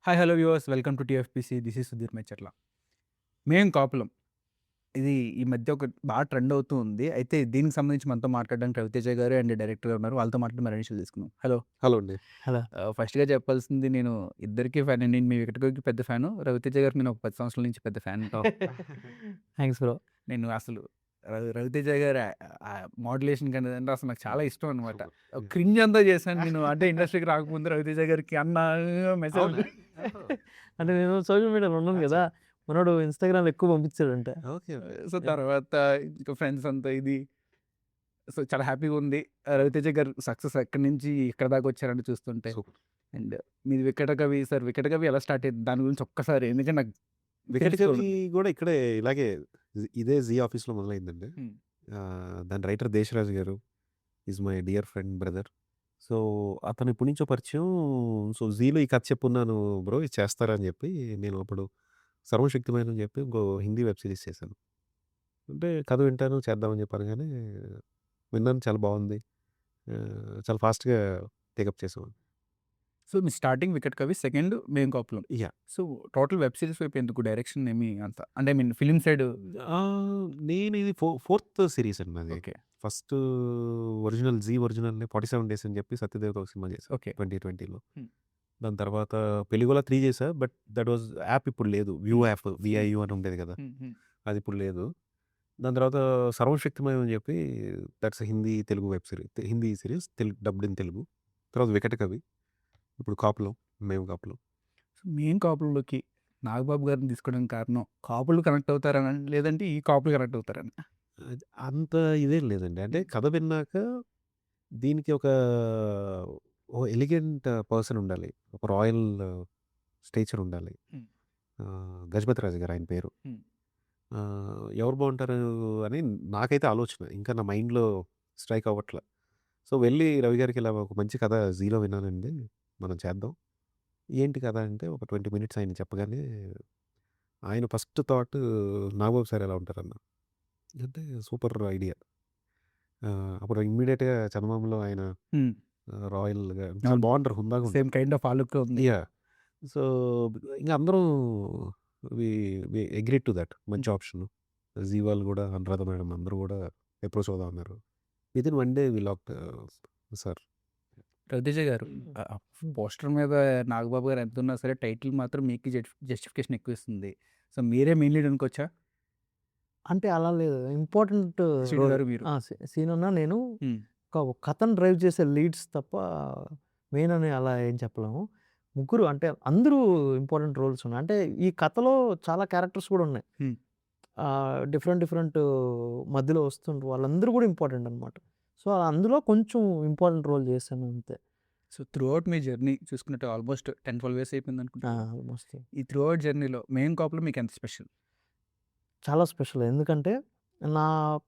Hi hello viewers welcome to TFPC. This is Sudheer Mechatla. మేం కాపులం ఇది ఈ మధ్య ఒక బాగా ట్రెండ్ అవుతూ ఉంది. అయితే దీనికి సంబంధించి మనతో మాట్లాడడానికి రవితేజ గారు అండ్ డైరెక్టర్ గారు ఉన్నారు. వాళ్ళతో మాట్లాడి మరిన్ని విషయాలు తెలుసుకుందాం. హలో. హలో అండి. హలో. ఫస్ట్‌గా చెప్పాల్సింది, నేను ఇద్దరికీ ఫ్యాన్. నేను మీ వికట్ కోహ్లీకి పెద్ద ఫ్యాను. రవితేజ గారికి నేను ఒక 10 సంవత్సరాల నుంచి పెద్ద ఫ్యాన్. Thanks bro. నేను అసలు రవితేజ గారి మోడ్యులేషన్ కానీ అంటే అసలు నాకు చాలా ఇష్టం అనమాట. సూపర్. క్రింజ్ అంతా చేశాను నేను. అంటే ఇండస్ట్రీకి రాకముందు రవితేజ గారికి అన్న మెసేజ్. అవునా? అంటే నేను సోషల్ మీడియాలో ఉన్నాను కదా, మనోడు ఇన్స్టాగ్రామ్లో ఎక్కువ పంపించాడంట. ఓకే. ఓకే. సో తర్వాత ఇంకా ఫ్రెండ్స్ అంతా ఇది. సో చాలా హ్యాపీగా ఉంది. రవితేజ గారు సక్సెస్ ఎక్కడి నుంచి ఇక్కడ దాకా వచ్చారని చూస్తుంటే. సూపర్. అండ్ మీది వికట కవి సార్. వికట కవి ఎలా స్టార్ట్ అయింది దాని గురించి ఒక్కసారి, ఎందుకంటే నాకు వికెట్ తెలుసుకోవాలి. కవి కూడా ఇక్కడే ఇలాగే ఇదే జీ ఆఫీస్‌లో మొదలైందండి. Hmm. దాని రైటర్ దేశరాజు గారు is my dear friend, brother. So అతను ఎప్పటి నుంచో పరిచయం. సో జీలో ఈ కథ చెప్పున్నాను బ్రో, ఇది చేస్తారా అని చెప్పి నేను అప్పుడు సర్వశక్తిమైన అని చెప్పి ఇంకో హిందీ వెబ్ సిరీస్ చేశాను. అంటే కథ వింటాను చేద్దామని చెప్పాను కానీ విన్నాను, చాలా బాగుంది. చాలా ఫాస్ట్గా టేకప్ చేసాం. సో మీ స్టార్టింగ్ వికట్ కవి, సెకండ్ మేం కాపులం. Yeah. So total web series వైపు ఎందుకు డైరెక్షన్ ఏమి అంత, అంటే ఐ మీన్ ఫిలిం సైడ్? నేను ఇది ఫోర్త్ సిరీస్ అండి నాది. ఓకే ఫస్ట్ ఒరిజినల్ జీ ఒరిజినల్‌ని 47 డేస్ అని చెప్పి సత్యదేవ్‌తో ఒక సినిమా చేశా ఓకే. 2020లో. Hmm. దాని తర్వాత పెళ్లిగోల 3 చేశా. బట్ దట్ వాజ్ యాప్ ఇప్పుడు లేదు. వ్యూ యాప్ విఐయు అని ఉండేది కదా, అది ఇప్పుడు లేదు. దాని తర్వాత సర్వశక్తిమయం అని చెప్పి that's Hindi Telugu web series, Hindi series dubbed in Telugu. తర్వాత వికట కవి, ఇప్పుడు కాపులం, మేము కాపులం. సో మేం కాపులంలోకి నాగబాబు గారిని తీసుకోవడానికి కారణం కాపులు కనెక్ట్ అవుతారని, లేదంటే ఈ కాపులు కనెక్ట్ అవుతారని? అంత ఇదేం లేదండి. అంటే కథ విన్నాక దీనికి ఒక ఎలిగెంట్ పర్సన్ ఉండాలి, ఒక రాయల్ స్టేచర్ ఉండాలి. Hmm. గజపతి రాజు గారు ఆయన పేరు. Hmm. ఎవరు బాగుంటారు అని నాకైతే ఆలోచన, ఇంకా నా మైండ్లో స్ట్రైక్ అవ్వట్లే. సో వెళ్ళి రవి గారికి ఇలా ఒక మంచి కథ జీలో విన్నానండి, మనం చేద్దాం. ఏంటి కథ అంటే ఒక 20 మినిట్స్ ఆయన చెప్పగానే ఆయన ఫస్ట్ థాట్ నాగబాబు సార్ ఎలా ఉంటారన్న, అంటే సూపర్ ఐడియా. అప్పుడు ఇమ్మీడియట్గా చందమామలో ఆయన Hmm. రాయల్గా చాలా బాగుంటారు, హుందాగా సేమ్ కైండ్ ఆఫ్ ఆలుక్ ఉంది. యా. సో ఇంకా అందరం అగ్రీ టు దట్, మంచి ఆప్షన్. జీ వాళ్ళు కూడా, అనురాధ మేడం అందరూ కూడా అప్రోచ్ అవుదాం అన్నారు. With in 1 day we locked sir. Raviteja గారు పోస్టర్ మీద నాగబాబు గారు ఎంత ఉన్నా సరే టైటిల్ మాత్రం మీకు జస్టిఫికేషన్ ఎక్కువ ఇస్తుంది. సో మీరే మెయిన్ లీడ్ అనుకోవచ్చా? అంటే అలా లేదు, ఇంపార్టెంట్ శ్రీను గారు మీరు. సీన్ ఉన్నా నేను Hmm. ఒక కథను డ్రైవ్ చేసే లీడ్స్ తప్ప మెయిన్ అని అలా ఏం చెప్పలేము. ముగ్గురు అంటే అందరూ ఇంపార్టెంట్ రోల్స్ ఉన్నాయి. అంటే ఈ కథలో చాలా క్యారెక్టర్స్ కూడా ఉన్నాయి. Hmm. డిఫరెంట్ మధ్యలో వస్తుంటారు, వాళ్ళందరూ కూడా ఇంపార్టెంట్ అనమాట. సో అందులో కొంచెం ఇంపార్టెంట్ రోల్ చేశాను అంతే. సో త్రూ అవుట్ మీ జర్నీ చూసుకున్నట్టు ఆల్మోస్ట్ 10-12 ఇయర్స్ అయిపోయింది అనుకుంటా. ఆల్మోస్ట్ ఈ త్రూ అవుట్ జర్నీలో మెయిన్ కాపులో మీకు ఎంత స్పెషల్? చాలా స్పెషల్. ఎందుకంటే నా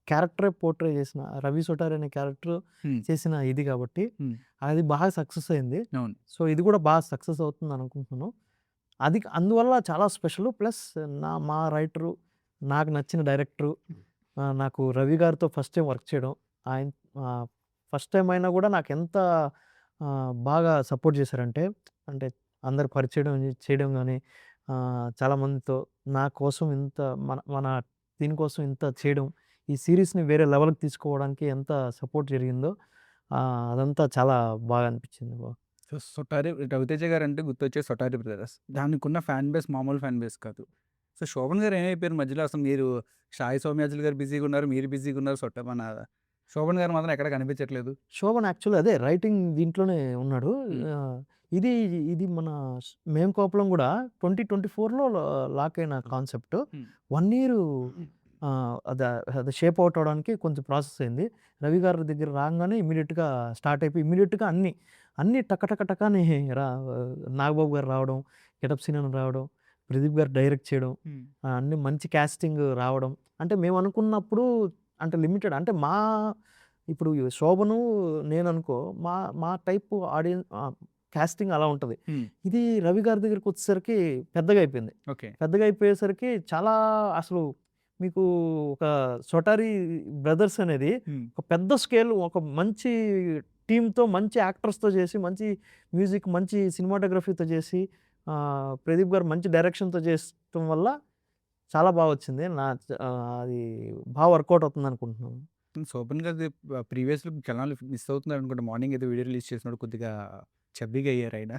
క్యారెక్టరే పోర్ట్రే చేసిన రవి సొటారి అనే క్యారెక్టర్ చేసిన ఇది కాబట్టి అది బాగా సక్సెస్ అయింది. అవును. సో ఇది కూడా బాగా సక్సెస్ అవుతుంది అనుకుంటున్నాను. అది అందువల్ల చాలా స్పెషల్. ప్లస్ మా రైటరు, నాకు నచ్చిన డైరెక్టరు, నాకు రవి గారితో ఫస్ట్ టైం వర్క్ చేయడం, ఆయన ఫస్ట్ టైం అయినా కూడా నాకు ఎంత బాగా సపోర్ట్ చేశారంటే, అంటే అందరు పరిచయం చేయడం కానీ, చాలామందితో నా కోసం ఇంత మన దీనికోసం ఇంత చేయడం, ఈ సిరీస్ని వేరే లెవెల్కి తీసుకోవడానికి ఎంత సపోర్ట్ జరిగిందో అదంతా చాలా బాగా అనిపించింది. సో సొటారి రవితేజ గారు అంటే గుర్తొచ్చే సొటారి బ్రదర్స్. దానికి ఉన్న ఫ్యాన్ బేస్ మామూలు ఫ్యాన్ బేస్ కాదు. సో శోభన్ గారు ఏమైపోయారు మధ్యలో? అసలు మీరు సాయి సౌమ్యాజులు గారు బిజీగా ఉన్నారు, మీరు బిజీగా ఉన్నారు. మన శోభన్ గారు మాత్రం ఎక్కడ కనిపించట్లేదు. శోభన్ యాక్చువల్లీ అదే రైటింగ్ దీంట్లోనే ఉన్నాడు. ఇది ఇది మన మేం కోపలం కూడా 2024లో లాక్ అయిన కాన్సెప్ట్. 1 ఇయర్ అది షేప్ అవుట్ అవడానికి కొంచెం ప్రాసెస్ అయింది. రవి గారి దగ్గర రాగానే ఇమ్మీడియట్గా స్టార్ట్ అయిపోయి ఇమ్మీడియట్గా అన్నీ టకటకని నాగబాబు గారు రావడం, గెటప్ సీన్ రావడం, ప్రదీప్ గారు డైరెక్ట్ చేయడం, అన్నీ మంచి క్యాస్టింగ్ రావడం. అంటే మేము అనుకున్నప్పుడు అంటే లిమిటెడ్, అంటే ఇప్పుడు శోభను నేను అనుకో మా టైప్ ఆడియన్స్ కాస్టింగ్ అలా ఉంటుంది. ఇది రవి గారి దగ్గరికి వచ్చేసరికి పెద్దగా అయిపోయింది. పెద్దగా అయిపోయేసరికి చాలా అసలు మీకు ఒక సొటారి బ్రదర్స్ అనేది ఒక పెద్ద స్కేల్, ఒక మంచి టీంతో, మంచి యాక్టర్స్తో చేసి, మంచి మ్యూజిక్, మంచి సినిమాటోగ్రఫీతో చేసి ప్రదీప్ గారు మంచి డైరెక్షన్‌తో చేసటం వల్ల చాలా బా వచ్చింది. అది వర్కౌట్ అవుతుంది అనుకుంటున్నాను. శోభన్ గారిది ప్రీవియస్‌లో జనాలు మిస్ అవుతున్నారు అనుకుంటా. మార్నింగ్ ఏదో వీడియో రిలీజ్ చేసినప్పుడు కొద్దిగా చబ్బీగా అయ్యారు ఆయన.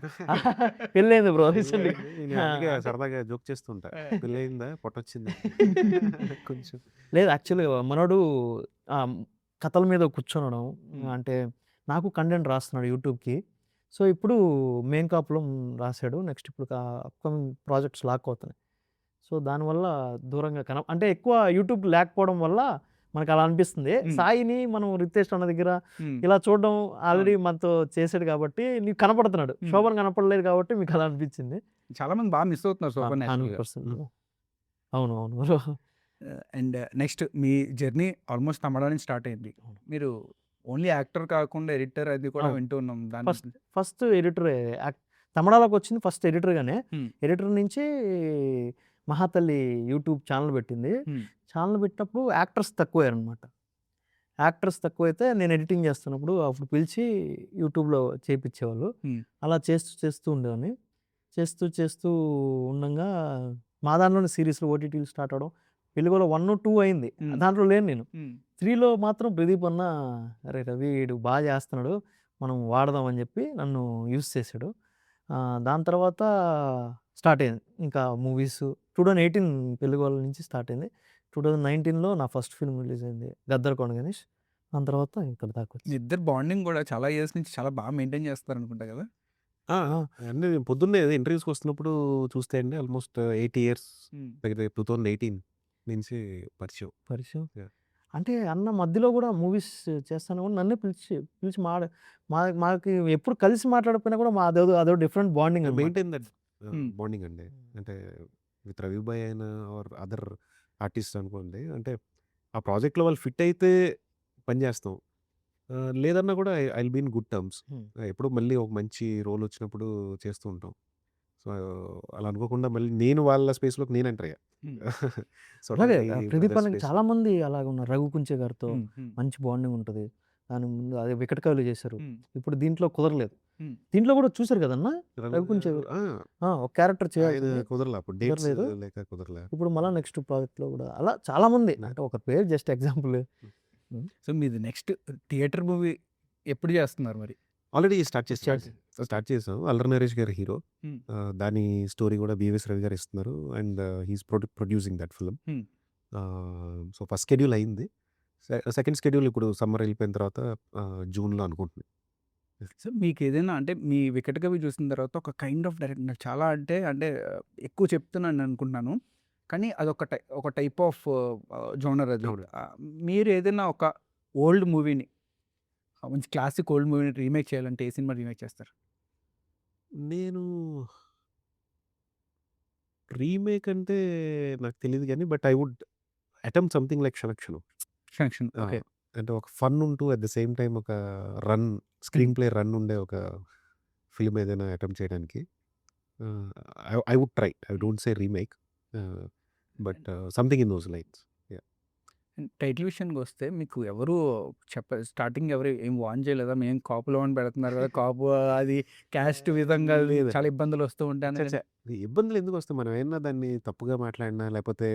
పెళ్ళయింది బ్రో రీసెంట్‌గా. నేను అందుకే సరదాగా జోక్ చేస్తుంటా. పెళ్ళయిందా? పొట్టొచ్చిందా? కొంచెం. లేదు యాక్చువల్‌గా మనోడు కథల మీద కూర్చోనడం హ్మ్. అంటే నాకు కంటెంట్ రాస్తున్నాడు యూట్యూబ్‌కి. సో, ఇప్పుడు మెయిన్ కాపులం రాసాడు. నెక్స్ట్ ఇప్పుడు అప్‌కమింగ్ ప్రాజెక్ట్స్ లాక్ అవుతున్నాయి. సో, దానివల్ల దూరంగా అంటే ఎక్కువ యూట్యూబ్ లేకపోవడం వల్ల మనకలా అనిపిస్తుంది. హ్మ్. సాయిని మనం 'రితేష్' అన్న దగ్గర హ్మ్. ఇలా చూడడం ఆల్రెడీ అవును. మనతో చేసాడు కాబట్టి నీకు కనపడుతున్నాడు. హ్మ్. శోభన్ కనపడలేదు కాబట్టి మీకలా అనిపించింది. చాలా మంది బాగా మిస్ అవుతున్నారు శోభన్ యాక్చువల్‌గా. 100% అవును. అవును బ్రో. అండ్ నెక్స్ట్ మీ జర్నీ ఆల్మోస్ట్ తమిళ నుంచి స్టార్ట్ అయింది. అవును. మీరు ఓన్లీ యాక్టర్ కాకుండా ఎడిటర్ అది కూడా అవును. వింటూ ఉన్నాం. దాని ఫస్ట్ ఎడిటరే. తమిళాలోకొచ్చింది ఫస్ట్ ఎడిటర్‌గానే. హ్మ్. ఎడిటర్ నుంచి మహాతల్లి యూట్యూబ్ ఛానెల్ పెట్టింది. హ్మ్. ఛానెల్ పెట్టినప్పుడు యాక్టర్స్ తక్కువయ్యారనమాట. యాక్టర్స్ తక్కువైతే నేను ఎడిటింగ్ చేస్తున్నప్పుడు అప్పుడు పిలిచి యూట్యూబ్‌లో చేపిచ్చేవాళ్ళు. హ్మ్. అలా చేస్తూ ఉండేవాడిని. చేస్తూ ఉండంగా మా దాంట్లోనే సీరీస్‌లు ఓటీటీలు స్టార్ట్ అవ్వడం. వెలుగులో 1, 2 అయింది. హ్మ్. దాంట్లో లేను నేను. హ్మ్. 3లో మాత్రం ప్రదీప్ అన్న "అరే రవి ఈడు బాగా చేస్తున్నాడు. మనం వాడదాం" అని చెప్పి నన్ను యూజ్ చేసాడు. దాని తర్వాత స్టార్ట్ అయింది. ఇంకా మూవీస్ 2018 పెళ్లిగోల నుంచి స్టార్ట్ అయింది. 2019లో నా ఫస్ట్ ఫిల్మ్ రిలీజ్ అయింది 'గద్దరకొండ గణేష్'. దాని తర్వాత ఇక్కడి దాకా మీ వచ్చింది. ఇద్దరు బాండింగ్ కూడా చాలా ఇయర్స్ నుంచి చాలా బాగా మెయింటైన్ చేస్తారనుకుంటా కదా! ఆ! ఆ! అంటే నేను పొద్దున్నే ఇంటర్వ్యూస్‌కి వస్తున్నప్పుడు చూస్తే అండి ఆల్మోస్ట్ 8 ఇయర్స్ హ్మ్. దగ్గర 2018 నుంచి పరిచయం. పరిచయం. యాహ్! అంటే అన్న మధ్యలో కూడా మూవీస్ చేస్తాను కూడా నన్నే పిలిచి మాకు ఎప్పుడు కలిసి మాట్లాడకపోయినా కూడా అదో డిఫరెంట్ బాండింగ్ అనమాట. మెయింటైన్ దట్ హ్మ్. బాండింగ్ అండి. అంటే విత్ రవి భాయ్ అయినా ఆర్ అదర్ ఆర్టిస్ట్ అనుకోండి. అంటే ఆ ప్రాజెక్ట్‌లో వాళ్ళు ఫిట్ అయితే పని చేస్తాం. లేదన్నా కూడా I will be in good terms. Hmm. ఎప్పుడో మళ్ళీ ఒక మంచి రోల్ వచ్చినప్పుడు చేస్తూ ఉంటాం. సో, అలా అనుకోకుండా మళ్ళీ నేను వాళ్ళ స్పేస్‌లోకి నేను ఎంటర్ అయ్యా. హ్మ్. అలాగే సొటారి ప్రదీప్ బ్రదర్స్ అన్నకి స్పేస్‌లో. చాలా మంది అలాగున్నారు. 'రఘు కుంచే' గారితో హ్మ్. హ్మ్. మంచి బాండింగ్ ఉంటది. దాని ముందు అదే 'వికట కవులు' చేశారు. హ్మ్. ఇప్పుడు దీంట్లో కుదరలేదు. హ్మ్. దీంట్లో కూడా చూసారు కదన్నా! రఘు 'రఘు కుంచే' గారు ఒక క్యారెక్టర్ ఆయన చేయాల్సింది కుదరలే. అప్పుడు డేట్స్ కుదరలేదు. లేక కుదరలే. ఇప్పుడు మళ్ళా నెక్స్ట్ ప్రాజెక్ట్‌లో కూడా అలా చాలా మంది నే అంటే ఒక పేరు జస్ట్ ఎగ్జాంపుల్. హ్మ్. సో, మీది నెక్స్ట్ థియేటర్ మూవీ ఎప్పుడు చేస్తున్నారు మరి? ఆల్రెడీ స్టార్ట్ స్టార్ట్ చేసామండి. స్టార్ట్ చేసాం. అల్లరి నరేష్ గారు హీరో. హ్మ్. దాని స్టోరీ కూడా బీవీఎస్ రవి గారు ఇస్తున్నారు. And he is producing that film. హ్మ్. సో, ఫస్ట్ షెడ్యూల్ అయింది. సెకండ్ షెడ్యూల్ ఇప్పుడు సమ్మర్ వెళ్ళిపోయిన తర్వాత జూన్‌లో అనుకుంటున్నాను. సో, మీకేదైనా అంటే మీ 'వికట కవి' చూసిన తర్వాత ఒక కైండ్ ఆఫ్ డైరెక్ట్ నాకు చాలా అంటే ఎక్కువ చెప్తున్నాను అనుకుంటున్నాను. కానీ అదొక ఒక టైప్ ఆఫ్ జోనర్ అది. అవును. మీరు ఏదైనా ఒక ఓల్డ్ మూవీని మంచి క్లాసిక్ ఓల్డ్ మూవీని రీమేక్ చేయాలంటే ఏ సినిమా రీమేక్ చేస్తారు? నేను రీమేక్ అంటే నాకు తెలీదు గానీ, but I would attempt something like 'శనక్షణం.' 'శంక్షన్' ఆ! ఓకే. అంటే ఒక ఫన్ ఉంటూ అట్ ద సేమ్ టైమ్ ఒక run hmm. Screen play run ఉండే ఒక ఫిల్మ్ ఏదైనా అటెంప్ట్ చేయడానికి ah, I would try. I hmm. Don't say remake. But something in those lines. Yeah! Title విషయానికొస్తే మీకు ఎవరు స్టార్టింగ్ ఎవరు ఏం వార్న్ చేయలేదా? మేము కాపులో అని పెడుతున్నారు కదా! కాపు అది క్యాస్ట్ విధంగా లేదండి. చాలా ఇబ్బందులు వస్తూ ఉంటాయి ఛ! ఛ! ఇబ్బందులు ఎందుకొస్తాయి? మనం ఏమన్నా దాన్ని తప్పుగా మాట్లాడినా, లేపోతే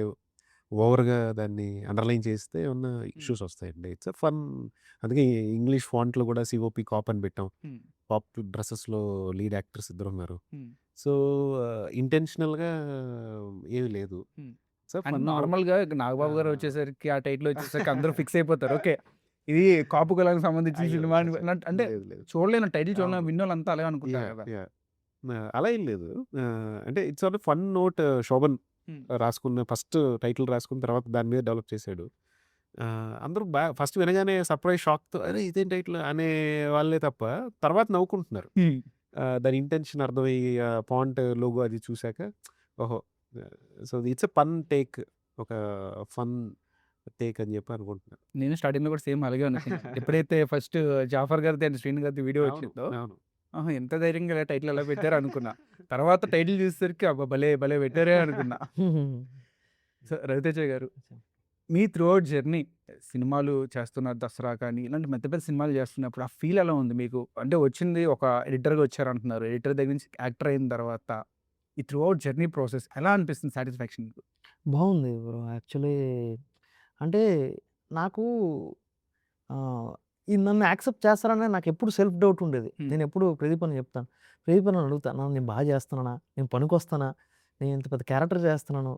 ఓవర్‌గా దాన్ని అండర్‌లైన్ చేస్తే ఏమన్నా హ్మ్. ఇష్యూస్ వస్తాయండి. It's a fun. అందుకే ఇంగ్లీష్ ఫాంట్‌లో కూడా సీఓపీ కాప్ అని పెట్టాం. హ్మ్. కాప్ డ్రెసెస్‌లో లీడ్ యాక్టర్స్ ఇద్దరున్నారు. హ్మ్. సో, ఇంటెన్షనల్‌గా ఏమి లేదు. హ్మ్. సో, అంటే ఫన్ నార్మల్‌గా నాగబాబు గారు ఆహ్, వచ్చేసరికి, ఆ టైటిల్ వచ్చేసరికి అందరూ ఫిక్స్ అయిపోతారు. ఓకే. ఇది కాపు కులానికి సంబంధించిన అయ్యో! సినిమా ఛ! అని ఛ! అంటే లేదు లేదు. చూడలేను టైటిల్ చూడలేను అవును. విన్నోళ్ళంతా అలాగే అనుకుంటారు యాహ్! కదా! యాహ్! అలా ఏం లేదు. అంటే it's on a fun note. Shobhan hmm. రాసుకున్న ఫస్ట్ టైటిల్ రాసుకున్న తర్వాత దాని మీద డెవలప్ చేసాడు. అందరూ ఫస్ట్ వినగానే సర్ప్రైజ్ షాక్‌తో అరే! ఇదేం టైటిల్ అనే వాళ్ళే తప్ప తర్వాత నవ్వుకుంటున్నారు. హ్మ్. దాని ఇంటెన్షన్ అర్థమయ్యి ఫాంట్ లోగో అది చూసాక ఓహో! So, it's a fun take. ఒక ఫన్ టేక్ అని చెప్పి అనుకుంటున్నా. నేను స్టార్టింగ్‌లో కూడా సేమ్ అలాగే అనుకున్నాను. ఎప్పుడైతే ఫస్ట్ జాఫర్ గారిది అండ్ శ్రీను గారిది వీడియో అవును. వచ్చిందో, అవును. ఆహా! ఎంత ధైర్యంగా ఇలా టైటిల్ ఎలా పెట్టారు అనుకున్నా. తర్వాత టైటిల్ చూసేసరికి అబ్బా! భలే భలే పెట్టారే అనుకున్నా. సో, రవితేజ గారు మీ త్రూ ఔట్ జర్నీ సినిమాలు చేస్తున్నారు. 'దసరా' కానీ ఇలాంటి పెద్ద పెద్ద సినిమాలు చేస్తున్నప్పుడు ఆ ఫీల్ ఎలా ఉంది మీకు? అంటే వచ్చింది ఒక ఎడిటర్‌గా వచ్చారంటున్నారు. ఎడిటర్ దగ్గర నుంచి యాక్టర్ అయిన తర్వాత ఈ త్రూ అవుట్ జర్నీ ప్రాసెస్ ఎలా అనిపిస్తుంది సాటిస్ఫాక్షన్? బాగుంది బ్రో. యాక్చువల్లీ అంటే నాకు ఈ నన్ను యాక్సెప్ట్ చేస్తారని నాకెప్పుడు సెల్ఫ్ డౌట్ ఉండేది. నేనెప్పుడు ప్రదీప్ అని చెప్తాను. ప్రదీప్ అన్నని అడుగుతా, నేను బాగా చేస్తున్నానా? నేను పనికొస్తానా? నేను ఇంత పెద్ద క్యారెక్టర్ చేస్తున్నాను.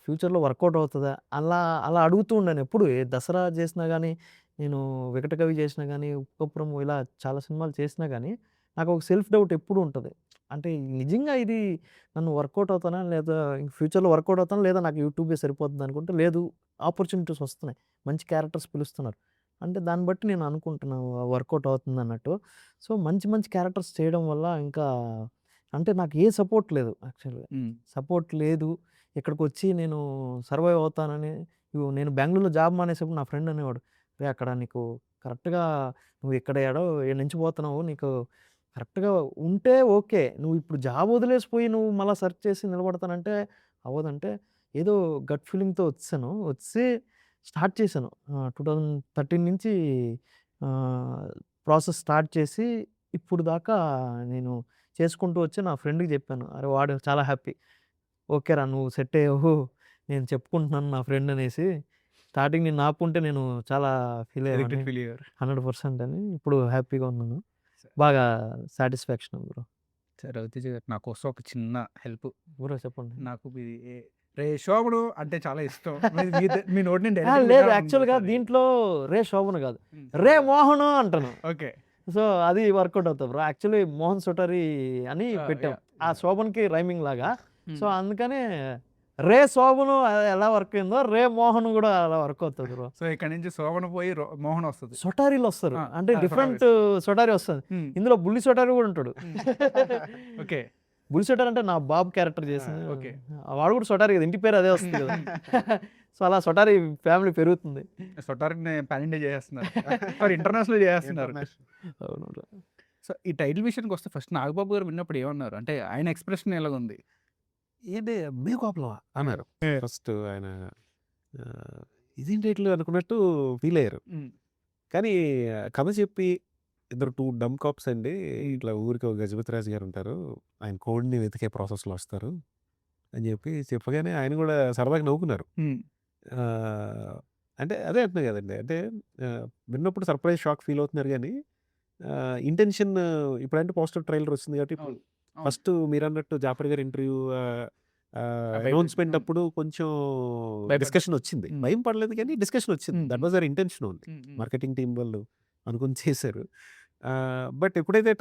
ఫ్యూచర్‌లో వర్కౌట్ అవుతదా? అలా అలా అడుగుతూ ఉండాను ఎప్పుడు. ఏ దసరా చేసినా గానీ, నేను వికటకవి చేసినా గానీ, ఉప్పుకప్పురం ఇలా చాలా సినిమాలు చేసినా గానీ, నాకొక సెల్ఫ్ డౌట్ ఎప్పుడూ ఉంటది. అంటే నిజంగా ఇది నన్ను వర్కౌట్ అవుతానా? లేదా ఫ్యూచర్‌లో వర్కౌట్ అవుతానా? లేదా నాకు యూట్యూబే సరిపోతుందనుకుంటే, లేదు ఆపర్చునిటీస్ వస్తున్నాయి. మంచి క్యారెక్టర్స్ పిలుస్తున్నారు. అంటే దాన్ని బట్టి నేను అనుకుంటున్నా వర్కౌట్ అవుతుందన్నట్టు. సో, మంచి మంచి క్యారెక్టర్స్ చేయడం వల్ల ఇంకా అంటే నాకు ఏ సపోర్ట్ లేదు యాక్చువల్‌గా. సపోర్ట్ లేదు. ఇక్కడికొచ్చి నేను సర్వైవ్ అవుతానని నేను బెంగుళూరులో జాబ్ మానేసేప్పుడు నా ఫ్రెండ్ అనేవాడు. "రేయ్! అక్కడ నీకు కరెక్ట్‌గా నువ్వు ఇక్కడ ఈడ నుంచి పోతున్నావు. నీకు కరెక్ట్‌గా ఉంటే ఓకే. నువ్వు ఇప్పుడు జాబ్ వదిలేసిపోయి నువ్వు మళ్ళా సెర్చ్ చేసి నిలబడతానంటే అవ్వదంటే" ఏదో గట్ ఫీలింగ్‌తో వచ్చేసాను. వచ్చి స్టార్ట్ చేశాను. 2013 నుంచి ఆహ్, ప్రాసెస్ స్టార్ట్ చేసి ఇప్పుడు దాకా నేను చేసుకుంటూ వచ్చి నా ఫ్రెండ్‌కి చెప్పాను. అరే! వాడు చాలా హ్యాపీ. ఓకేరా నువ్వు సెట్ అయ్యావు. నేను చెప్పుకుంటున్నాను నా ఫ్రెండ్ అనేసి. స్టార్టింగ్ నిన్ను ఆపుకుంటే నేను చాలా ఫీల్ అయ్యేవాడిని. ఫీల్ అయ్యారు. 100% అని. ఇప్పుడు హ్యాపీగా ఉన్నాను. బాగా సాటిస్ఫాక్షన్ బ్రో. సరే రవితేజ గారు, నా కోసం ఒక చిన్న హెల్ప్. బ్రో చెప్పండి. నాకు రే శోభను అంటే చాలా ఇష్టం. మీ నోటి నుండి లేదు డైరెక్ట్ యాక్చువల్‌గా దీంట్లో రే శోభన్ కాదు. రే మోహను అంటాను. ఓకే. సో, అది వర్కౌట్ అవుతది బ్రో. యాక్చువల్లీ మోహన్ సొటరి అని పెట్టాం. ఆ శోభన్‌కి రైమింగ్ లాగా. సో, అందుకనే రే శోభను ఎలా వర్క్ అయిందో రే మోహన్ కూడా అలా వర్క్ అవుతది బ్రో. సో ఇక్కడ నుంచి శోభన పోయి మోహన్ వస్తుంది. సొటారీలు వస్తారు. అంటే డిఫరెంట్ సొటారీ వస్తది. హ్మ్. ఇందులో బుల్లి సొటారీ కూడా ఉంటాడు. ఓకే. బుల్లి సొటారీ అంటే నా బాబు క్యారెక్టర్ చేసింది. ఓకే. వాడు కూడా సొటారీ కదా. ఇంటి పేరు అదే వస్తుంది కదా. సో, అలా సొటారీ ఫ్యామిలీ పెరుగుతుంది. సొటారిని పాన్ ఇండియా చేస్తున్నారు. సారీ ఇంటర్నేషనల్ చేస్తున్నారు. అవును బ్రో. సో ఈ టైటిల్ విషయానికి వస్తే ఫస్ట్ నాగబాబు గారు విన్నప్పుడు ఏమన్నారు? అంటే ఆయన ఎక్స్ప్రెషన్ ఎలాగుంది? ఏంటి మేకోపలవా అన్నారు. ఫస్ట్ ఆయన ఇదేంటి ఇట్లా అనుకున్నట్టు ఫీల్ అయ్యారు. కానీ కథ చెప్పి ఇద్దరు 2 డమ్ కాప్స్ అండి. ఇట్లా ఊరికి ఒక గజపతి రాజు గారు ఉంటారు. ఆయన కోడ్‌ని వెతికే ప్రాసెస్‌లో వస్తారు అని చెప్పి చెప్పగానే ఆయన కూడా సరదాగా నవ్వుకున్నారు. అంటే అదే అంటున్నా కదండీ. అంటే విన్నప్పుడు సర్ప్రైజ్, షాక్ ఫీల్ అవుతున్నారు గానీ ఇంటెన్షన్ ఇప్పుడంటే పోస్టర్ ట్రైలర్ వచ్చింది కాబట్టి ఇప్పుడు ఫస్ట్ మీరన్నట్టు జాఫర్ గారి ఇంటర్వ్యూ అనౌన్స్‌మెంట్ అప్పుడు కొంచెం డిస్కషన్ వచ్చింది. భయం పడలేదు కానీ డిస్కషన్ వచ్చింది. That was there intention only. Marketing team వాళ్ళు అనుకుని చేశారు. బట్ ఎప్పుడైతే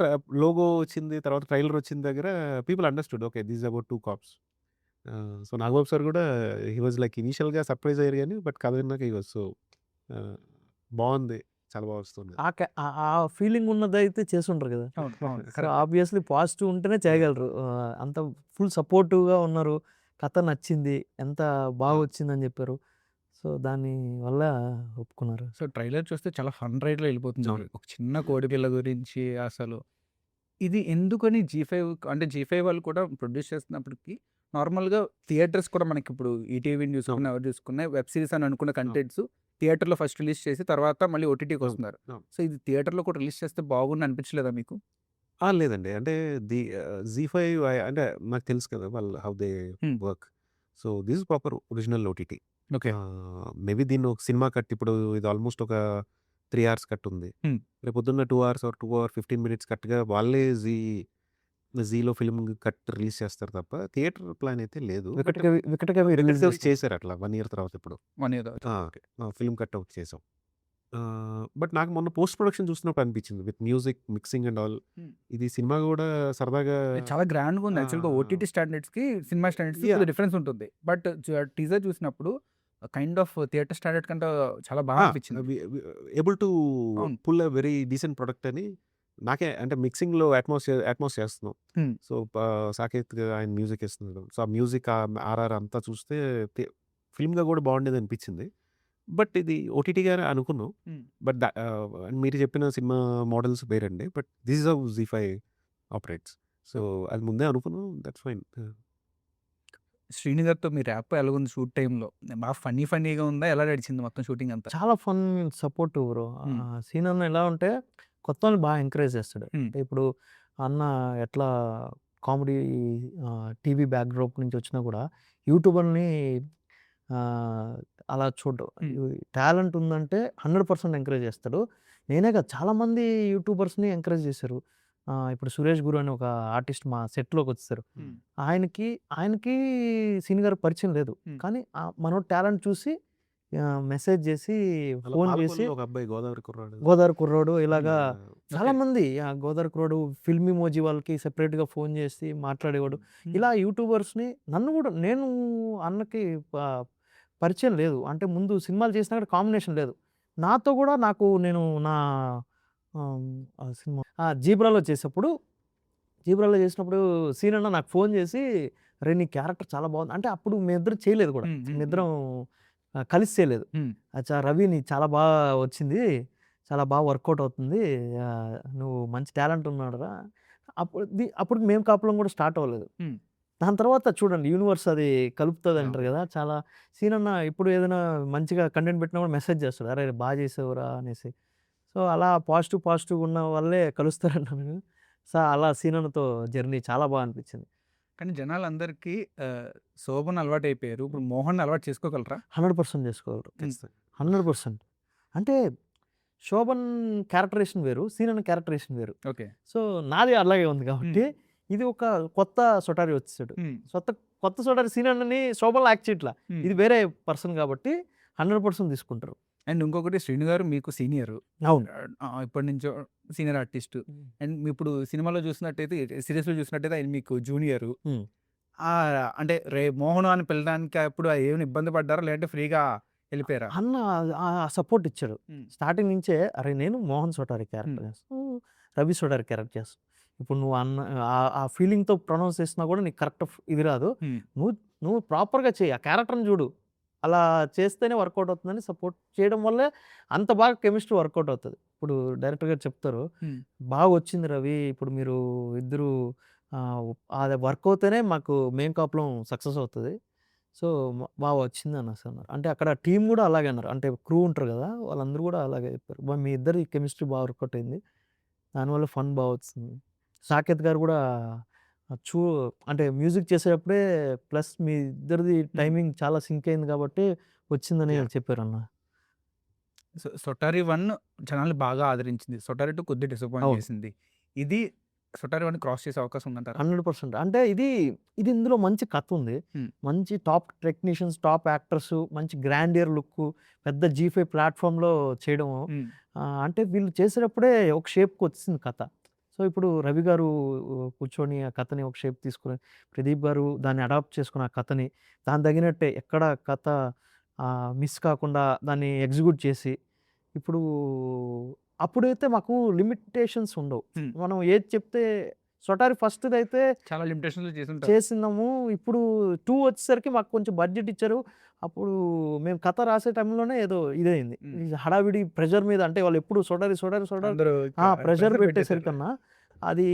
లోగో వచ్చింది, తర్వాత ట్రైలర్ వచ్చిన దగ్గర people understood okay. This is about 2 cops. So, Nagababu sir కూడా హి వాస్ లైక్ ఇనీషియల్‌గా సర్ప్రైజ్ అయ్యారు గానీ బట్ కథ విన్నాక హి వాస్ సో బావుంది. చాలా బాగా వస్తుంది. ఆ ఫీలింగ్ ఉన్నదైతే చేసుంటారు కదా. సో, ఆబ్వియస్లీ పాజిటివ్ ఉంటేనే చేయగలరు. అంత ఫుల్ సపోర్టివ్‌గా ఉన్నారు. కథ నచ్చింది. ఎంత బాగా వచ్చిందని చెప్పారు. సో, దాని వల్ల ఒప్పుకున్నారు. సో ట్రైలర్ చూస్తే చాలా ఫన్ రైడ్‌లో వెళ్ళిపోతుంది. ఒక చిన్న కోడిపిల్ల గురించి అసలు. ఇది ఎందుకని జీ5 అంటే జీ5 వాళ్ళు కూడా ప్రొడ్యూస్ చేస్తున్నప్పటికి నార్మల్‌గా థియేటర్స్ కూడా మనకిప్పుడు ఈటీవీని చూసుకున్నా, ఎవరు చూసుకున్నా వెబ్ సీరీస్ అని అనుకున్న కంటెంట్స్ థియేటర్‌లో ఫస్ట్ రిలీజ్ చేసి తర్వాత మళ్ళీ ఓటీటీకి వస్తున్నారు. సో ఇది థియేటర్‌లో కూడా రిలీజ్ చేస్తే బాగుండు అనిపించలేదా మీకు? లేదండి. అంటే జీ5 అంటే నాకు తెలుసు కదా! వాళ్ళు how they work. So, this is proper original OTT. Okay. Maybe దీన్ని ఒక సినిమా కట్ ఇప్పుడు ఇది ఆల్మోస్ట్ ఒక 3 అవర్స్ కట్ ఉంది. రేపొద్దున్న 2 అవర్స్ ఆర్ 2 అవర్ 15 మినిట్స్ కట్‌గా వాళ్ళే జీలో ఫిల్మ్ కట్ రిలీజ్ చేస్తారు తప్ప థియేటర్ ప్లాన్ అయితే లేదు. వికటకవి రిలీజ్ చేశారు అట్లా 1 ఇయర్ తర్వాత ఇప్పుడు. 1 ఇయర్ ఫిల్మ్ కట్ అవుట్ చేసాం. బట్ నాకు మొన్న పోస్ట్ ప్రొడక్షన్ చూసినప్పుడు అనిపించింది with music mixing and all. ఇది సినిమా కూడా సరదాగా చాలా గ్రాండ్‌గా ఉంది. యాక్చువల్‌గా ఓటీటీ స్టాండర్డ్స్‌కి సినిమా స్టాండర్డ్స్‌కి డిఫరెన్స్ ఉంటుంది. బట్ టీజర్ చూసినప్పుడు కైండ్ ఆఫ్ థియేటర్ స్టాండర్డ్ కంటే చాలా బాగా అనిపించింది. Able to pull a very decent product అని నాకే అంటే మిక్సింగ్‌లో అట్మాస్ చేస్తున్నాం. సో, సాకేత్ ఆయన మ్యూజిక్ ఇస్తున్నాడు. సో, ఆ మ్యూజిక్ ఆర్ఆర్ అంతా చూస్తే ఫిల్మ్‌గా కూడా బాగుండేది అనిపించింది. బట్ ఇది ఓటీటీగానే అనుకున్నాం. బట్ మీరు చెప్పిన సినిమా మోడల్స్ వేరండి. But this is how ZEE5 operates. So, అది ముందే అనుకున్నాం. That's fine. శ్రీని గారితో మీ ర్యాప్ ఎలాగుంది షూట్ టైమ్‌లో? బాగా ఫన్నీగా ఉందా? ఎలా నడిచింది మొత్తం షూటింగ్ అంతా? చాలా ఫన్ సపోర్టివ్ బ్రో. సీన్ అన్న ఎలా ఉంటే కొత్తోళ్ళని బాగా ఎంకరేజ్ చేస్తాడు. అంటే ఇప్పుడు అన్న ఎట్లా కామెడీ టీవీ బ్యాక్‌డ్రాప్ నుంచి వచ్చినా కూడా యూట్యూబర్‌ని అలా చూడడం. టాలెంట్ ఉందంటే 100% ఎంకరేజ్ చేస్తాడు. నేనే కాదు చాలామంది యూట్యూబర్స్‌ని ఎంకరేజ్ చేశారు. ఇప్పుడు 'సురేష్ గురు' అని ఒక ఆర్టిస్ట్ మా సెట్‌లోకొచ్చేసారు. ఆయనకి సీను గారికి పరిచయం లేదు. కానీ మనోడి టాలెంట్ చూసి మెసేజ్ చేసి, అలా ఫోన్ చేసి పాలకొల్లులో ఒక అబ్బాయి గోదావరి కుర్రాడు. గోదావరి కుర్రోడు ఇలాగా ఓకే. చాలామంది గోదావరి కుర్రోడు ఫిల్మ్ ఎమోజీ వాళ్ళకి సెపరేట్‌గా ఫోన్ చేసి మాట్లాడేవాడు. ఇలా యూట్యూబర్స్‌ని నేను అన్నకి పరిచయం లేదు. అంటే ముందు సినిమాలు చేసినా కూడా కాంబినేషన్ లేదు. నాతో కూడా నేను నా సినిమా 'జీబ్రాలో' చేసినప్పుడు సీనన్న నాకు ఫోన్ చేసి, "అరేయ్! నీ క్యారెక్టర్ చాలా బాగుంది." అంటే అప్పుడు మేమిద్దరం చేయలేదు కూడా. మేమిద్దరం కలిసి చేయలేదు. "అచ్చా! రవి నీది చాలా బాగా వచ్చింది. చాలా బాగా వర్కౌట్ అవుతుంది. నువ్వు మంచి టాలెంట్ ఉన్నాడురా." అప్పుడు మేము కాపులం కూడా స్టార్ట్ అవ్వలేదు. దాని తర్వాత చూడండి యూనివర్స్ అది కలుపుతది అంటారు కదా! చాలా సీనన్న ఇప్పుడు ఏదైనా మంచిగా కంటెంట్ పెట్టినా కూడా మెసేజ్ చేస్తాడు. "అరే! బాగా చేసావురా" అనేసి. సో, అలా పాజిటివ్‌గా ఉన్న వాళ్ళే కలుస్తారన్నాను. సో, అలా సీనన్నతో జర్నీ చాలా బాగా అనిపించింది. కానీ జనాలందరికీ శోభన్ అలవాటైపోయారు. ఇప్పుడు మోహన్‌ని అలవాటు చేసుకోగలరా? 100% చేసుకోగలరు. ఖచ్చితంగా. 100%. అంటే శోభన్ క్యారెక్టరేషన్ వేరు. సీనన్న క్యారెక్టరేషన్ వేరు. ఓకే. సో, నాది అలాగే ఉంది కాబట్టి ఇది ఒక కొత్త సొటారి వచ్చేసాడు. కొత్త సొటారి సీనన్నని శోభన్‌లో యాక్ట్ చేయట్లా. ఇది వేరే పర్సన్ కాబట్టి 100% తీసుకుంటారు. అండ్ ఇంకొకటి శ్రీను గారు మీకు సీనియరు. అవును. ఇప్పటినుంచో సీనియర్ ఆర్టిస్టు. అండ్ ఇప్పుడు సినిమాలో చూసినట్టయితే సీరీస్‌లో చూసినట్టయితే ఆయన మీకు జూనియరు. అంటే మోహన్ అని పిలవడానికి అప్పుడు ఏమైనా ఇబ్బంది పడ్డారా? లేదంటే ఫ్రీగా వెళ్ళిపోయారా? అన్న సపోర్ట్ ఇచ్చాడు. స్టార్టింగ్ నుంచే అరే నేను మోహన్ సొటారి క్యారెక్టర్ చేస్తాను. రవి సొటారి క్యారెక్టర్ చేస్తాను. ఇప్పుడు నువ్వు ఆ ఫీలింగ్‌తో ప్రొనౌన్స్ చేసినా కూడా నీకు కరెక్ట్ ఇది రాదు. నువ్వు ప్రాపర్‌గా చెయ్యి. ఆ క్యారెక్టర్‌ని చూడు. అలా చేస్తేనే వర్కౌట్ అవుతుందని సపోర్ట్ చేయడం వల్లే అంత బాగా కెమిస్ట్రీ వర్కౌట్ అవుతది. ఇప్పుడు డైరెక్టర్ గారు చెప్తారు, "బాగా వచ్చింది రవి. ఇప్పుడు మీరు ఇద్దరు అది వర్క్ అవుతేనే మాకు మెయిన్ కాపులం సక్సెస్ అవుతది. సో, బాగా వచ్చింది" అన్నారు. అంటే అక్కడ టీమ్ కూడా అలాగే అన్నారు. అంటే క్రూ ఉంటారు కదా! వాళ్ళందరూ కూడా అలాగే చెప్పారు. మీ ఇద్దరి కెమిస్ట్రీ బాగా వర్కౌట్ అయింది. దానివల్ల ఫన్ బాగా వచ్చింది. సాకేత్ గారు కూడా చూ అంటే మ్యూజిక్ చేసేటప్పుడే ప్లస్ మీ ఇద్దరిది టైమింగ్ చాలా సింక్ అయింది కాబట్టి వచ్చిందని చెప్పారన్న. 'సొటారి 1' జనాల్ని బాగా ఆదరించింది. 'సొటారి 2' కొద్దిగా డిసప్పాయింట్ చేసింది. ఇది 'సొటారి 1' క్రాస్ చేసే అవకాశం ఉందంటారా? 100%. అంటే ఇది ఇందులో మంచి కథ ఉంది. మంచి టాప్ టెక్నీషియన్స్, టాప్ యాక్టర్స్, మంచి గ్రాండియర్ లుక్, పెద్ద G5 ప్లాట్‌ఫామ్‌లో చేయడం. అంటే వీళ్ళు చేసేటప్పుడే ఒక షేప్‌కి వచ్చింది కథ. సో, ఇప్పుడు రవి గారు కూర్చొని ఆ కథని ఒక షేప్ తీసుకొని, ప్రదీప్ గారు దాన్ని అడాప్ట్ చేసుకొని ఆ కథని దానికి తగినట్టే ఎక్కడ కథ మిస్ కాకుండా దాన్ని ఎగ్జిక్యూట్ చేసి, ఇప్పుడు అప్పుడైతే మాకు లిమిటేషన్స్ ఉండవు. మనం ఏది చెప్తే సొటారి ఫస్ట్‌దైతే చాలా లిమిటేషన్స్‌లో చేసుంటారు. చేసినాము. ఇప్పుడు 2 వచ్చేసరికి మాకు కొంచెం బడ్జెట్ ఇచ్చారు. అప్పుడు మేము కథ రాసే టైంలోనే ఏదో ఇదయింది. హడావిడి ప్రెషర్ మీద అంటే వాళ్ళు ఎప్పుడు సొటారి అందరూ ప్రెషర్ పెట్టేసరికన్నా అది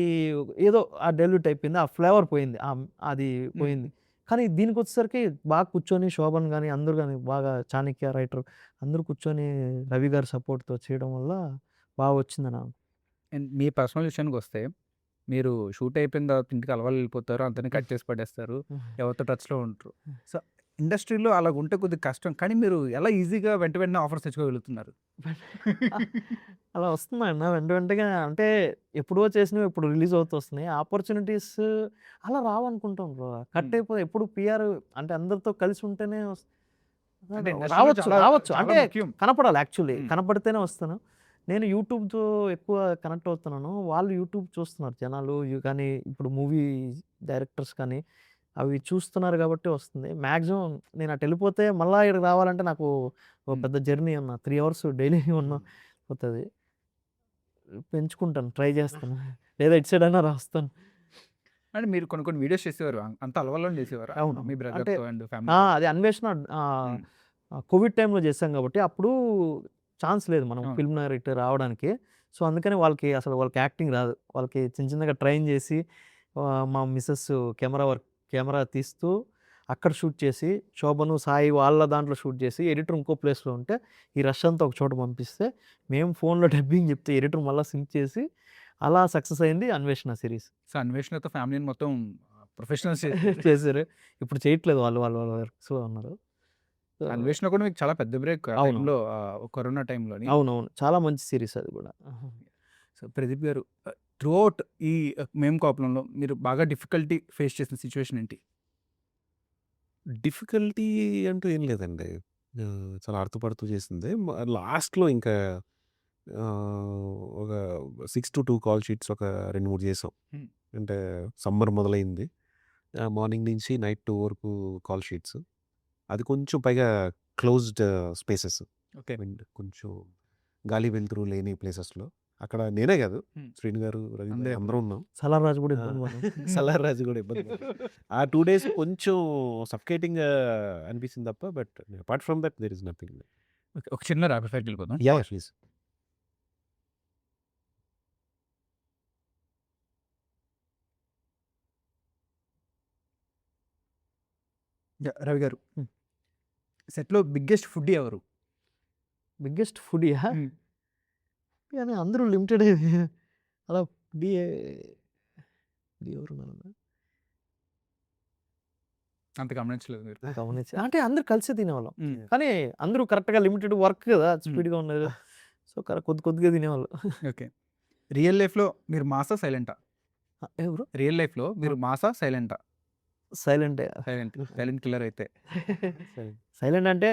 ఏదో డైల్యూట్ అయిపోయింది. ఆ ఫ్లేవర్ పోయింది. అది పోయింది. కానీ దీనికొచ్చేసరికి బాగా కూర్చొని శోభన్ గాని, అందరూ గాని బాగా చాణక్య రైటర్ అందరూ కూర్చొని రవి గారి సపోర్ట్‌తో చేయడం వల్ల బాగా వచ్చిందన్న. అండ్ మీ పర్సనల్ విషయానికొస్తే మీరు షూట్ అయిపోయిన తర్వాత ఇంటికి అలవాటు వెళ్ళిపోతారు. అంతనే కట్ చేసి పడేస్తారు. ఎవరితో టచ్‌లో ఉండరు. సో, ఇండస్ట్రీలో అలాగుంటే కొద్దిగా కష్టం. కానీ మీరు ఎలా ఈజీగా వెంటనే ఆఫర్స్ తెచ్చుకోగలుగుతున్నారు? అలా వస్తున్నాయన్న వెంటనే అంటే ఎప్పుడో చేసినవి ఇప్పుడు రిలీజ్ అవుతూ వస్తున్నాయి. ఆపర్చునిటీస్ అలా రావనుకుంటాం బ్రో. కట్ అయిపోయి ఎప్పుడు పీఆర్ అంటే అందరితో కలిసి ఉంటేనే అంటే ఇండస్ట్రీలో రావచ్చు. చాలా అంటే ముఖ్యం. కనపడాలి యాక్చువల్లీ. కనపడితేనే వస్తాను. నేను యూట్యూబ్‌తో ఎక్కువ కనెక్ట్ అవుతున్నాను. వాళ్ళు యూట్యూబ్ చూస్తున్నారు జనాలు. కానీ ఇప్పుడు మూవీ డైరెక్టర్స్ కానీ అవి చూస్తున్నారు కాబట్టి వస్తుంది. మాక్సిమం నేను అటు వెళ్ళిపోతే మళ్ళా ఇక్కడికి రావాలంటే నాకు ఒక పెద్ద జర్నీ అన్న. 3 అవర్స్ డైలీ పోతది. పెంచుకుంటాను. ట్రై చేస్తాను. లేదా ఇటు సైడ్ అయినా రాస్తాను. అంటే మీరు కొన్ని వీడియోస్ చేసేవారు. అంత అలవాటులోనే చేసేవారా? అవును. మీ అంటే బ్రదర్‌తో అండ్ ఫ్యామిలీ. అది అన్వేషణ కోవిడ్ టైంలో చేశాం కాబట్టి అప్పుడు ఛాన్స్ లేదు మనం అవును. ఫిల్మ్ నైట్ రావడానికి. సో, అందుకని వాళ్ళకి యాక్టింగ్ రాదు. వాళ్ళకి చిన్నగా ట్రైన్ చేసి మా మిసెస్ కెమెరా తీస్తూ అక్కడ షూట్ చేసి, శోభను, సాయి వాళ్ళ దాంట్లో షూట్ చేసి, ఎడిటర్ ఇంకో ప్లేస్‌లో ఉంటే, ఈ రష్ అంతా ఒక చోట పంపిస్తే, మేము ఫోన్‌లో డబ్బింగ్ చెప్తే ఎడిటర్ మళ్ళా సింక్ చేసి, అలా సక్సెస్ అయింది 'అన్వేషణ' సీరీస్. సో, అన్వేషణతో ఫ్యామిలీని మొత్తం ప్రొఫెషనల్స్ చేశారు. ఇప్పుడు చేయట్లేదు వాళ్ళు వాళ్ళ వర్క్స్‌లో ఉన్నారు. సో అన్వేషణ కూడా మీకు చాలా పెద్ద బ్రేక్ ఆ అవును. టైంలో కరోనా టైంలోని. అవునవును. చాలా మంచి సీరీస్ అది కూడా. సో, ప్రదీప్ గారు త్రూ ఔట్ ఈ మేము కాపులంలో మీరు బాగా డిఫికల్టీ ఫేస్ చేసిన సిచ్యువేషన్ ఏంటి? డిఫికల్టీ అంటూ ఏం లేదండి. చాలా అర్థపడుతూ చేసిందే. లాస్ట్‌లో ఇంకా ఒక 6-2 కాల్ షీట్స్ ఒక 2, 3 చేసాం. హ్మ్. అంటే సమ్మర్ మొదలైంది. మార్నింగ్ నుంచి నైట్ 2 వరకు కాల్ షీట్స్. అది కొంచెం పైగా క్లోజ్డ్ స్పేసెస్. ఓకే. కొంచెం గాలి వెలుతురు లేని ప్లేసెస్‌లో. అక్కడ నేనే కాదు, హ్మ్. శ్రీను గారు, రవి అందరూ గారు అందరం ఉన్నాం. సలార్‌రాజు కూడా ఆ! ఇబ్బంది పడ్డాడు. సలార్ రాజు కూడా ఇబ్బంది పడ్డాడు. ఆ 2 డేస్ కొంచెం సఫోకేటింగ్‌గా అనిపించింది తప్ప, but apart from that there is nothing. Okay. ఒక చిన్న ర్యాపిడ్ ఫైర్‌కి వెళ్ళిపోదాం. యాహ్! ప్లీజ్. రవి గారు హ్మ్. సెట్‌లో బిగ్గెస్ట్ ఫుడ్డీ ఎవరు? బిగ్గెస్ట్ ఫుడీయా? హ్మ్. కానీ అందరూ లిమిటెడ్ అలా ఫుడీ ఎవరున్నారు? అంత గమనించలేదు మీరు. గమనించి అంటే అందరూ కలిసే తినేవాళ్ళం. హ్మ్. కానీ అందరూ కరెక్ట్‌గా లిమిటెడ్ వర్క్ కదా! హ్మ్. స్పీడ్‌గా ఉండేది. సో, కొద్ది కొద్దిగా తినేవాళ్ళు. ఓకే. రియల్ లైఫ్‌లో మీరు మాసా? సైలెంటా? ఎవరు? రియల్ లైఫ్‌లో మీరు మాసా? సైలెంటా? సైలెంటే. సైలెంట్. సైలెంట్ కిల్లర్ అయితే. సైలెంట్ అంటే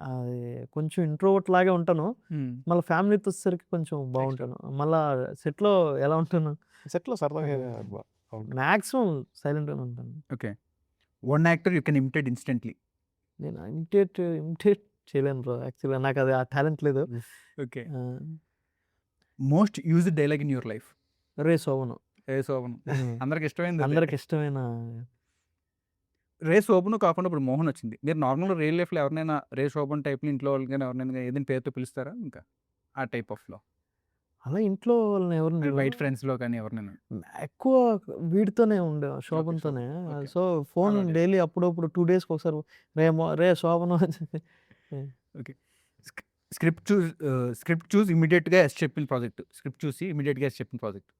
అది కొంచెం ఇంట్రోవర్ట్ లాగే ఉంటాను. హ్మ్. మళ్ళా ఫ్యామిలీతో వచ్చేసరికి కొంచెం బాగుంటాను. మళ్ళా సెట్‌లో ఎలా ఉంటాను? సెట్‌లో సరదాగా బావుంటుంది. మాక్సిమం సైలెంట్‌గానే ఉంటాను. Okay. One actor you can imitate instantly. నేను ఇమిటేట్ చేయలేను బ్రో. యాక్చువల్‌గా నాకు అది ఆ టాలెంట్ లేదు. Okay. Ah! Most used dialogue in your life? రే శోభను. రే శోభన్. హ్మ్. అందరికి ఇష్టమైంది అదే. అందరికి ఇష్టమైన రే శోభను కాకుండా ఇప్పుడు మోహన్ వచ్చింది. మీరు నార్మల్‌గా రియల్ లైఫ్‌లో ఎవరినైనా రే శోభన్ టైప్‌లో ఇంట్లో వాళ్ళకి గాని ఎవరినైనా ఏదైనా పేరుతో పిలుస్తారా ఇంకా? ఆ టైప్ ఆఫ్‌లో. అలా ఇంట్లో వాళ్ళని ఎవరిని అంటే పిలవను. వైట్ ఫ్రెండ్స్‌లో కానీ ఎవరినైనా? ఎక్కువ వీడితోనే ఓకే. శోభన్‌తోనే. ఓకే. సో, ఫోన్ అలవాటే. డైలీ అప్పుడప్పుడు 2 డేస్‌కి ఒకసారి రే శోభను అని చెప్పి ఓకే. స్క్ స్క్రిప్ట్ చూసి ఇమ్మీడియేట్‌గా యెస్ చెప్పిన ప్రాజెక్ట్. స్క్రిప్ట్ చూసి ఇమ్మీడియేట్‌గా యెస్ చెప్పిన ప్రాజెక్ట్.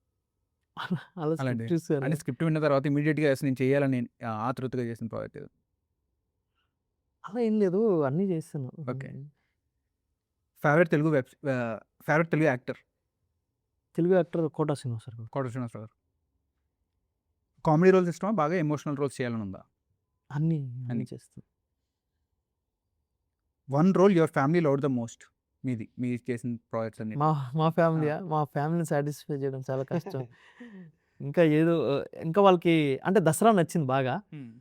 అలా అలాంటిది. స్క్రిప్ట్ చూసాను. అంటే స్క్రిప్ట్ విన్న తర్వాత ఇమ్మీడియేట్‌గా యెస్ నేను చేయాలని ఆతృతగా చేసిన ప్రాజెక్ట్ ఏది? అలా ఏం లేదు. అన్నీ చేశాను. Okay. Favourite Telugu favourite Telugu actor? Telugu actor Kota Srinivasa Rao గారు. కోట శ్రీనివాసరావు గారు. కామెడీ రోల్స్ ఇష్టమా? బాగా ఎమోషనల్ రోల్స్ చేయాలని ఉందా? అన్నీ అన్ని. చేస్తాను. One role your family loved the most మీది. మీరు చేసిన ప్రాజెక్ట్స్ అన్నిట్లో. మా ఫ్యామిలీయా? మా ఫ్యామిలీని సాటిస్ఫై చేయడం చాలా కష్టం. ఇంకా ఏదో ఇంకా వాళ్ళకి అంటే దసరా నచ్చింది బాగా. హ్మ్.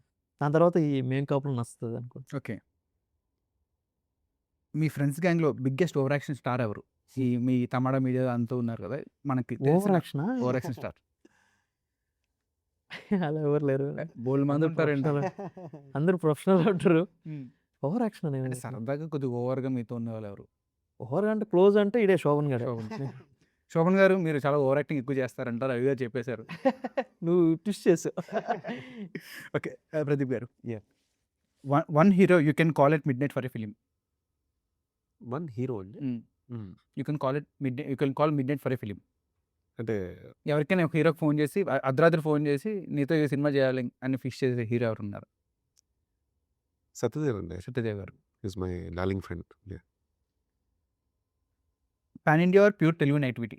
దాని తర్వాత ఈ మేం కాపురం నచ్చుతది అనుకో. ఓకే. మీ ఫ్రెండ్స్ గ్యాంగ్‌లో బిగ్గెస్ట్ ఓవర్ యాక్షన్ స్టార్ ఎవరు? ఈ మీ తమాడా మీడియా అంతా ఉన్నారు కదా! మనకి ఓవర్ తెలిసిన యాక్షనా? Over action star. అలా ఎవరు లేరు. బోలెడు మంది అందరూ ఉంటారండి. ప్రొఫెషనల్. అందరూ ప్రొఫెషనల్ ఉంటారు. హ్మ్. ఓవర్ యాక్షన్ అంటే అనేవి సరదాగా కొద్దిగా ఓవర్‌గా మీతో ఉన్నవాళ్ళు ఎవరు? ఓవర్ అంటే క్లోజ్ అంటే ఈడే శోభన్ గాడే. శోభన్. శోభన్ గారు మీరు చాలా ఓవర్ యాక్టింగ్ ఎక్కువ చేస్తారంట. రవి గారు చెప్పేశారు. నువ్వు ట్విస్ట్ చేసావు. ఓకే. ప్రదీప్ గారు. Yeah! One hero you can call at midnight for a film. One hero అండి. హ్మ్. You can call midnight for a film. అంటే ఎవరికైనా ఒక హీరోకి ఫోన్ చేసి అర్ధరాత్రి ఫోన్ చేసి నీతో ఈ సినిమా చేయాలి అని ఫిక్స్ చేసే హీరో ఎవరున్నారు? సత్యదేవ్ అండి. సత్యదేవ్ గారు. Is my darling friend. Yeah! Pan India or pure Telugu nativity?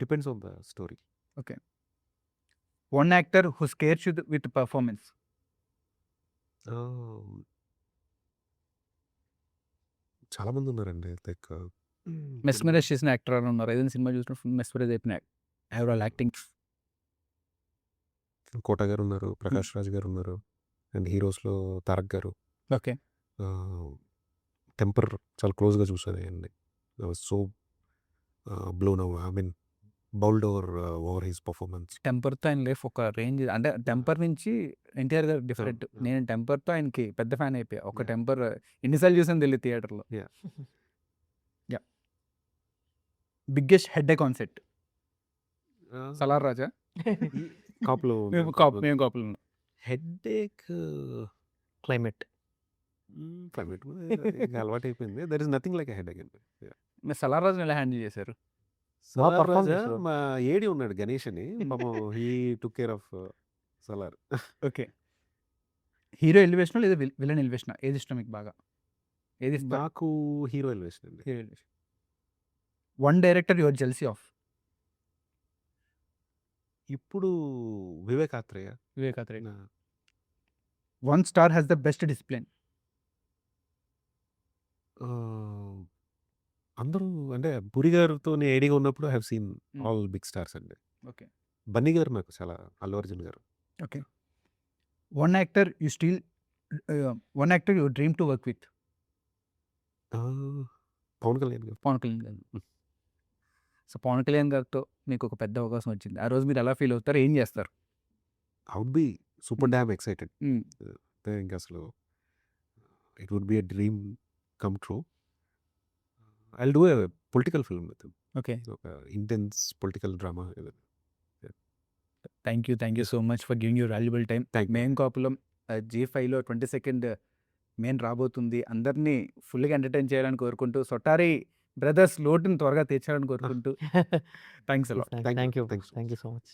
Depends on the story. Okay. One actor who scares you with performance? చాలా మంది ఉన్నారండి. లైక్ మెస్మరైజ్ చేసిన యాక్టర్ ఎవరైనా ఉన్నారా? ఏదైనా సినిమా చూసినప్పుడు ఫుల్ మెస్మరైజ్ అయిపోయిన ఓవరాల్ యాక్టింగ్. కోట గారు ఉన్నారు, ప్రకాష్ రాజ్ గారు ఉన్నారు, అండ్ హీరోస్‌లో తారక్ గారు. ఓకే. టెంపర్ చాలా క్లోజ్‌గా చూసాను ఆయన్ని. I was so blown away. I mean bowled over his performance. టెంపర్‌తో ఆయన లైఫ్ ఒక రేంజ్ అంటే టెంపర్ నుంచి ఎన్టీఆర్ గారు డిఫరెంట్. అవును. నేను టెంపర్‌తో ఆయనకి పెద్ద ఫ్యాన్ అయిపోయా. ఒక యాహ్! టెంపర్ ఎన్ని సార్లు చూసానో తెలీదు థియేటర్‌లో. Yeah! Yeah! Biggest headache on set? Salaar Raja? కాపులో మేము కాపులు ఉన్నాం. Headache climate. క్లైమేట్ కూడా ఇంకా అలవాటైపోయింది. There is nothing like a headache అండి. యాహ్! మీరు సలార్ రాజుని ఎలా హ్యాండిల్ చేశారు? బాగా సలార్ పర్ఫామ్ రాజా చేశారు. మా ఏడి ఉన్నాడు గణేష్ అని. పాపం he took care of Salaar. Okay. Hero ఎలివేషనా లేదా విలన్ ఎలివేషనా? ఏది ఇష్టం మీకు బాగా? ఏది ఇస్తారు? నాకు హీరో ఎలివేషన్ అండి. Hero elevation. One director your jealous of? ఇప్పుడు వివేక్ ఆత్రేయ. వివేక్ ఆత్రేయ. నా one star has the best discipline? Ah, అందరూ అంటే 'పురి' గారితోని ఏడీగా ఉన్నప్పుడు I have seen all big stars అండి. ఓకే. 'బన్నీ' గారు నాకు చాలా 'అల్లు అర్జున్' గారు. Okay. One actor one actor you dream to work with? Ah, 'Pawan Kalyan' గారు. పవన్ కళ్యాణ్ గారు. సో, పవన్ కళ్యాణ్ గారితో మీకు ఒక పెద్ద అవకాశం వచ్చింది. ఆ రోజు మీరు ఎలా ఫీల్ అవుతారు? ఏం చేస్తారు? I would be super damn excited. Hmm. అంటే ఇంక అసలు it would be a dream come true. I will do a political film with him. Okay. ఒక ఇంటెన్స్ పొలిటికల్ డ్రామా ఏదైనా. Thank you so much for giving your valuable time. Thank you. మేం కాపులం G5లో 22nd main రాబోతుంది. అందరినీ ఫుల్‌గా entertain చేయాలని కోరుకుంటూ, సొటారి brothers లోటుని త్వరగా తీర్చాలని కోరుకుంటూ thanks a lot. Thank you. Thank you. Thanks so thank much. You so much.